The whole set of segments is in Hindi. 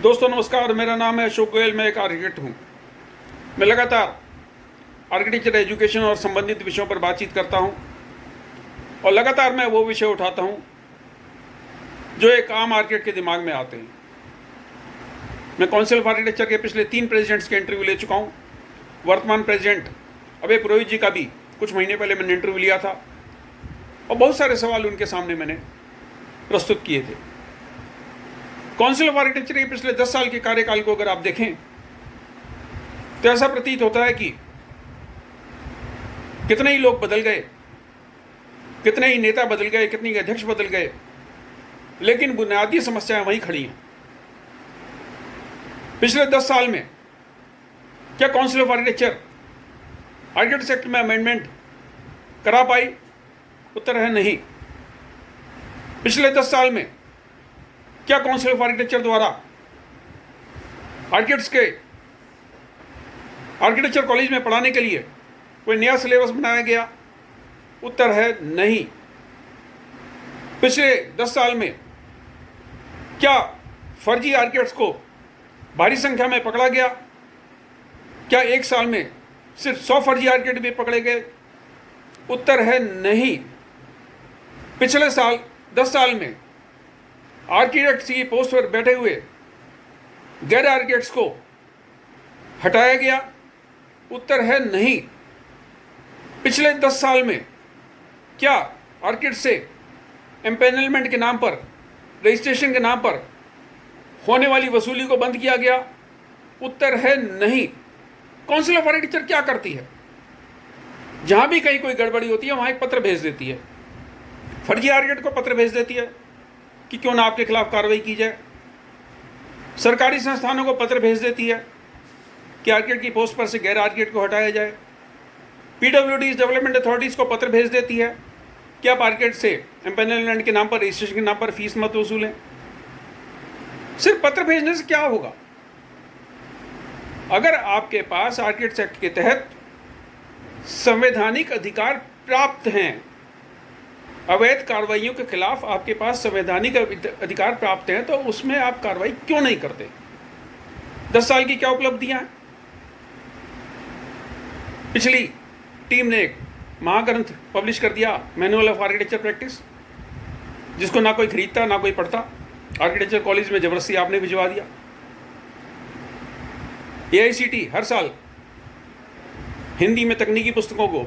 दोस्तों नमस्कार, मेरा नाम है अशोक गोयल। मैं एक आर्किटेक्ट हूँ। मैं लगातार आर्किटेक्चर एजुकेशन और संबंधित विषयों पर बातचीत करता हूँ और लगातार मैं वो विषय उठाता हूँ जो एक आम आर्किटेक्ट के दिमाग में आते हैं। मैं काउंसिल ऑफ आर्किटेक्चर के पिछले 3 प्रेसिडेंट्स के इंटरव्यू ले चुका हूँ। वर्तमान प्रेसिडेंट अभय पुरोहित जी का भी कुछ महीने पहले मैंने इंटरव्यू लिया था और बहुत सारे सवाल उनके सामने मैंने प्रस्तुत किए थे। काउंसिल ऑफ आर्किटेक्चर के पिछले 10 साल के कार्यकाल को अगर आप देखें तो ऐसा प्रतीत होता है कि कितने ही लोग बदल गए, कितने ही नेता बदल गए, कितने ही अध्यक्ष बदल गए, लेकिन बुनियादी समस्याएं वहीं खड़ी हैं। पिछले 10 साल में क्या council of architecture architects act में अमेंडमेंट करा पाई? उत्तर है नहीं। पिछले 10 साल में क्या काउंसिल ऑफ आर्किटेक्चर द्वारा आर्किटेक्ट्स के आर्किटेक्चर कॉलेज में पढ़ाने के लिए कोई नया सिलेबस बनाया गया? उत्तर है नहीं। पिछले 10 साल में क्या फर्जी आर्किटेक्ट्स को भारी संख्या में पकड़ा गया? क्या एक साल में सिर्फ 100 फर्जी आर्किटेक्ट भी पकड़े गए? उत्तर है नहीं। पिछले साल 10 साल में आर्किटेक्ट्स की पोस्ट पर बैठे हुए गैर आर्किटेक्ट्स को हटाया गया? उत्तर है नहीं। पिछले 10 साल में क्या आर्किटेक्ट से एम्पैनलमेंट के नाम पर, रजिस्ट्रेशन के नाम पर होने वाली वसूली को बंद किया गया? उत्तर है नहीं। काउंसिल ऑफ आर्किटेक्चर क्या करती है? जहां भी कहीं कोई गड़बड़ी होती है वहां एक पत्र भेज देती है। फर्जी आर्किटेक्ट को पत्र भेज देती है कि क्यों ना आपके खिलाफ कार्रवाई की जाए। सरकारी संस्थानों को पत्र भेज देती है कि आर्किटेक्ट की पोस्ट पर से गैर आर्किटेक्ट को हटाया जाए। पीडब्ल्यूडी डेवलपमेंट अथॉरिटीज़ को पत्र भेज देती है कि आप आर्किटेक्ट से एम्पैनलमेंट के नाम पर, रजिस्ट्रेशन के नाम पर फीस मत वसूलें। सिर्फ पत्र भेजने से क्या होगा? अगर आपके पास आर्किटेक्ट्स एक्ट के तहत संवैधानिक अधिकार प्राप्त हैं, अवैध कार्रवाइयों के खिलाफ आपके पास संवैधानिक अधिकार प्राप्त हैं, तो उसमें आप कार्रवाई क्यों नहीं करते? 10 साल की क्या उपलब्धियां हैं? पिछली टीम ने एक महाग्रंथ पब्लिश कर दिया, मैनुअल ऑफ आर्किटेक्चर प्रैक्टिस, जिसको ना कोई खरीदता ना कोई पढ़ता। आर्किटेक्चर कॉलेज में जबरदस्ती आपने भिजवा दिया। AICTE हर साल हिंदी में तकनीकी पुस्तकों को,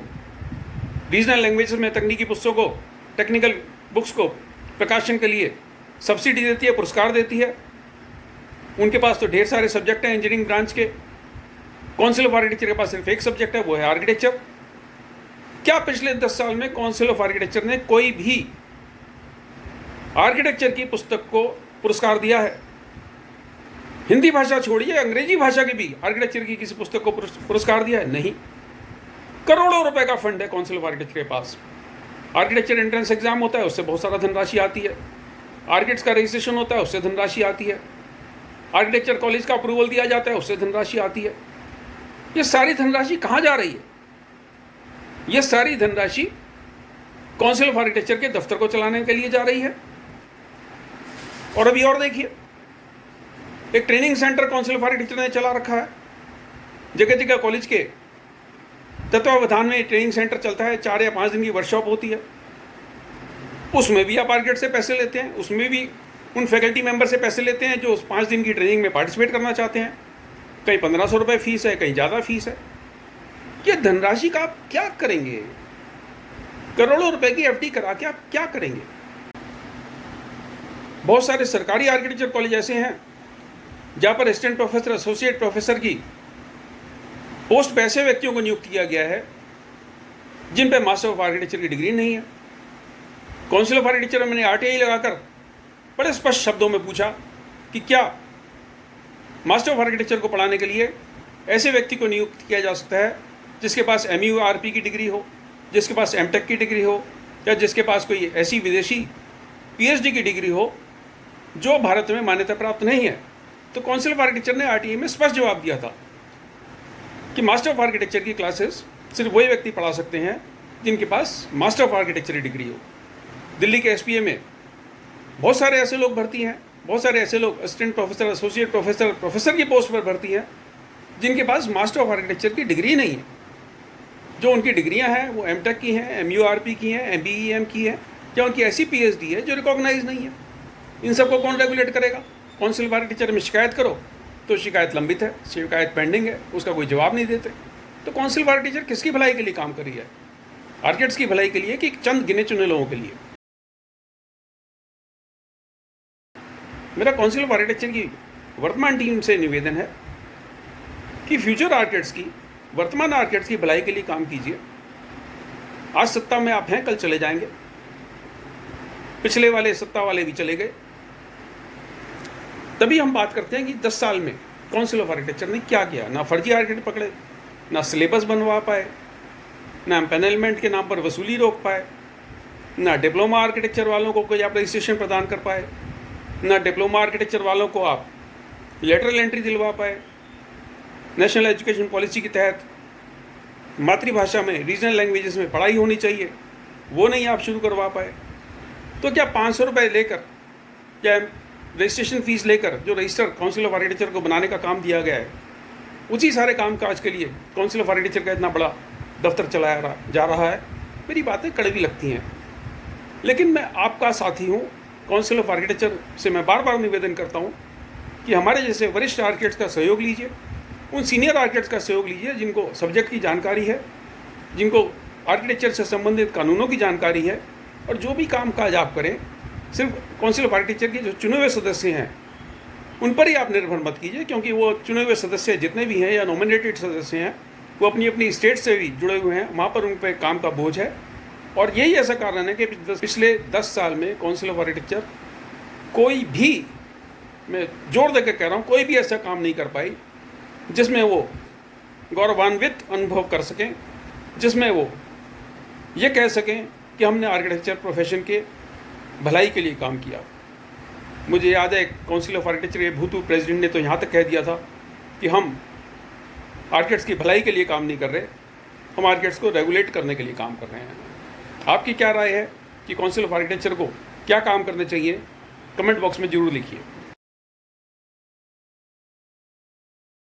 रीजनल लैंग्वेजेस में तकनीकी पुस्तकों को, टेक्निकल बुक्स को प्रकाशन के लिए सब्सिडी देती है, पुरस्कार देती है। उनके पास तो ढेर सारे सब्जेक्ट हैं इंजीनियरिंग ब्रांच के। काउंसिल ऑफ आर्किटेक्चर के पास सिर्फ एक सब्जेक्ट है, वो है आर्किटेक्चर। क्या पिछले 10 साल में काउंसिल ऑफ आर्किटेक्चर ने कोई भी आर्किटेक्चर की पुस्तक को पुरस्कार दिया है? हिंदी भाषा छोड़िए, अंग्रेजी भाषा की भी आर्किटेक्चर की किसी पुस्तक को पुरस्कार दिया है? नहीं। करोड़ों रुपए का फंड है काउंसिल ऑफ आर्किटेक्चर के पास। आर्किटेक्चर एंट्रेंस एग्जाम होता है, उससे बहुत सारा धनराशि आती है। आर्किटेक्ट्स का रजिस्ट्रेशन होता है, उससे धनराशि आती है। आर्किटेक्चर कॉलेज का अप्रूवल दिया जाता है, उससे धनराशि आती है। ये सारी धनराशि कहाँ जा रही है? ये सारी धनराशि काउंसिल ऑफ आर्किटेक्चर के दफ्तर को चलाने के लिए जा रही है। और अभी और देखिए, एक training centre council of architecture ने चला रखा है। जगह जगह कॉलेज के तत्वावधान में ट्रेनिंग सेंटर चलता है। 4 या 5 दिन की वर्कशॉप होती है। उसमें भी आप आर्किटेक्ट से पैसे लेते हैं, उसमें भी उन फैकल्टी मेंबर से पैसे लेते हैं जो उस 5 दिन की ट्रेनिंग में पार्टिसिपेट करना चाहते हैं। कहीं 1500 रुपये फीस है, कहीं ज़्यादा फीस है। ये धनराशि का आप क्या करेंगे? करोड़ों रुपए की FD करा के आप क्या करेंगे? बहुत सारे सरकारी आर्किटेक्चर कॉलेज ऐसे हैं जहाँ पर असिस्टेंट प्रोफेसर, एसोसिएट प्रोफेसर की पोस्ट पे ऐसे व्यक्तियों को नियुक्त किया गया है जिन पे मास्टर ऑफ आर्किटेक्चर की डिग्री नहीं है। काउंसिल ऑफ आर्किटेक्चर में मैंने RTI लगाकर बड़े स्पष्ट शब्दों में पूछा कि क्या मास्टर ऑफ आर्किटेक्चर को पढ़ाने के लिए ऐसे व्यक्ति को नियुक्त किया जा सकता है जिसके पास MURP की डिग्री हो, जिसके पास MTech की डिग्री हो, या जिसके पास कोई ऐसी विदेशी PhD की डिग्री हो जो भारत में मान्यता प्राप्त नहीं है? तो काउंसिल ऑफ आर्किटेक्चर ने RTI में स्पष्ट जवाब दिया था कि मास्टर ऑफ आर्किटेक्चर की क्लासेस सिर्फ वही व्यक्ति पढ़ा सकते हैं जिनके पास मास्टर ऑफ आर्किटेक्चर की डिग्री हो। दिल्ली के SPA में बहुत सारे ऐसे लोग भर्ती हैं बहुत सारे ऐसे लोग assistant professor, associate professor, professor की पोस्ट पर भर्ती हैं जिनके पास मास्टर ऑफ आर्किटेक्चर की डिग्री नहीं है। जो उनकी डिग्रियां हैं वो एमटेक की हैं, MURP की हैं, MBEM की हैं, या उनकी ऐसी PhD है जो रिकॉग्नाइज नहीं है। इन सबको कौन रेगुलेट करेगा? काउंसिल ऑफ आर्किटेक्चर में शिकायत करो तो शिकायत लंबित है, शिकायत पेंडिंग है, उसका कोई जवाब नहीं देते। तो काउंसिल ऑफ आर्किटेक्चर किसकी भलाई के लिए काम कर रही है? आर्किटेक्ट्स की भलाई के लिए कि चंद गिने चुने लोगों के लिए? मेरा काउंसिल ऑफ आर्किटेक्चर की वर्तमान टीम से निवेदन है कि फ्यूचर आर्किटेक्ट्स की, वर्तमान आर्किटेक्ट्स की भलाई के लिए काम कीजिए। आज सत्ता में आप हैं, कल चले जाएंगे। पिछले वाले सत्ता वाले भी चले गए। तभी हम बात करते हैं कि 10 साल में काउंसिल ऑफ आर्किटेक्चर ने क्या किया। ना फर्जी आर्किटेक्ट पकड़े, ना सिलेबस बनवा पाए, ना एम्पैनलमेंट के नाम पर वसूली रोक पाए, ना डिप्लोमा आर्किटेक्चर वालों को कोई आप रजिस्ट्रेशन प्रदान कर पाए, ना डिप्लोमा आर्किटेक्चर वालों को आप लेटरल एंट्री दिलवा पाए। नेशनल एजुकेशन पॉलिसी के तहत मातृभाषा में, रीजनल लैंग्वेजेस में पढ़ाई होनी चाहिए, वो नहीं आप शुरू करवा पाए। तो क्या 500 रुपये लेकर या रजिस्ट्रेशन फीस लेकर जो रजिस्टर काउंसिल ऑफ आर्किटेक्चर को बनाने का काम दिया गया है, उसी सारे काम काज के लिए काउंसिल ऑफ आर्किटेक्चर का इतना बड़ा दफ्तर चलाया जा रहा है? मेरी बातें कड़वी लगती हैं, लेकिन मैं आपका साथी हूँ। काउंसिल ऑफ आर्किटेक्चर से मैं बार बार निवेदन करता हूँ कि हमारे जैसे वरिष्ठ आर्किटेक्ट्स का सहयोग लीजिए, उन सीनियर आर्किटेक्ट्स का सहयोग लीजिए जिनको सब्जेक्ट की जानकारी है, जिनको आर्किटेक्चर से संबंधित कानूनों की जानकारी है, और जो भी काम काज आप करें सिर्फ काउंसिल ऑफ आर्किटेक्चर के जो चुने हुए सदस्य हैं उन पर ही आप निर्भर मत कीजिए, क्योंकि वो चुने हुए सदस्य जितने भी हैं या नॉमिनेटेड सदस्य हैं वो अपनी अपनी स्टेट से भी जुड़े हुए हैं, वहाँ पर उन पर काम का बोझ है। और यही ऐसा कारण है कि पिछले 10 साल में काउंसिल ऑफ आर्किटेक्चर कोई भी, मैं जोर देकर कह रहा हूँ, कोई भी ऐसा काम नहीं कर पाई जिसमें वो गौरवान्वित अनुभव कर सकें, जिसमें वो ये कह सकें कि हमने आर्किटेक्चर प्रोफेशन के भलाई के लिए काम किया। मुझे याद है काउंसिल ऑफ आर्किटेक्चर के भूतपूर्व प्रेसिडेंट ने तो यहाँ तक कह दिया था कि हम आर्किटेक्ट्स की भलाई के लिए काम नहीं कर रहे, हम आर्किटेक्ट्स को रेगुलेट करने के लिए काम कर रहे हैं। आपकी क्या राय है कि काउंसिल ऑफ आर्किटेक्चर को क्या काम करने चाहिए? कमेंट बॉक्स में ज़रूर लिखिए।